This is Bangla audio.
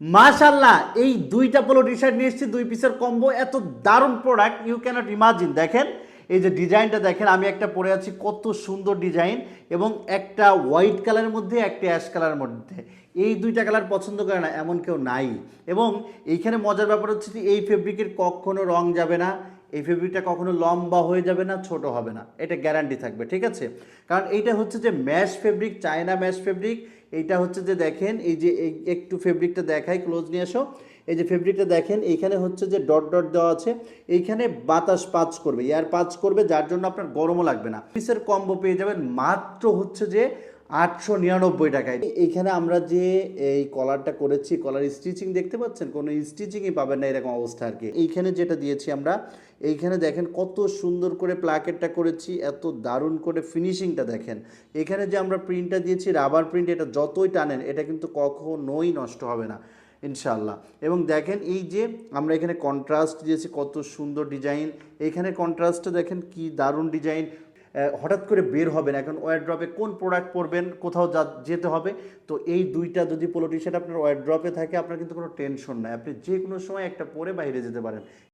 মাশাল্লাহ, এই দুইটা পোলো টি শার্ট নিয়ে এসেছি, দুই পিসের কম্বো, এত দারুণ প্রোডাক্ট ইউ ক্যানট ইমাজিন। দেখেন এই যে ডিজাইনটা দেখেন, আমি একটা পরে আছি, কত সুন্দর ডিজাইন, এবং একটা হোয়াইট কালারের মধ্যে একটা অ্যাশ কালারের মধ্যে। এই দুইটা কালার পছন্দ করে না এমন কেউ নাই। এবং এইখানে মজার ব্যাপার হচ্ছে যে এই ফেব্রিকের কখনো রং যাবে না, এই ফেব্রিকটা কখনো লম্বা হয়ে যাবে না, ছোট হবে না, এটা গ্যারান্টি থাকবে, ঠিক আছে? কারণ এইটা হচ্ছে যে mash fabric, China mash fabric. এইটা হচ্ছে যে দেখেন এই যে একটু ফেব্রিকটা দেখাই, ক্লোজ নিয়ে আসো। এই যে ফেব্রিকটা দেখেন, এইখানে হচ্ছে যে ডট ডট দেওয়া আছে, এইখানে বাতাস পাঁচ করবে, এয়ার পাঁচ করবে, যার জন্য আপনার গরমও লাগবে না। পিসের কম্বো পেয়ে যাবেন মাত্র হচ্ছে যে 899 টাকায়। এইখানে আমরা যে এই কলারটা করেছি, কলার স্টিচিং দেখতে পাচ্ছেন, কোনো স্টিচিংই পাবেন না এরকম অবস্থা আর কি। এইখানে যেটা দিয়েছি আমরা, এইখানে দেখেন কত সুন্দর করে প্লাকেটটা করেছি, এত দারুণ করে ফিনিশিংটা দেখেন। এখানে যে আমরা প্রিন্টটা দিয়েছি রাবার প্রিন্ট, এটা যতই টানেন এটা কিন্তু কখনোই নষ্ট হবে না ইনশাল্লাহ। এবং দেখেন এই যে আমরা এখানে কন্ট্রাস্ট দিয়েছি, কত সুন্দর ডিজাইন। এখানে কন্ট্রাস্টটা দেখেন কি দারুণ ডিজাইন। হঠাৎ করে বের হবেন এখন ওয়ারড্রপে কোন প্রোডাক্ট পরবেন, কোথাও যেতে হবে, তো এই দুইটা যদি পোলো টি শার্ট আপনার ওয়ারড্রপে থাকে, আপনার কিন্তু কোনো টেনশন নাই, আপনি যে কোনো সময় একটা পরে বাইরে যেতে পারেন।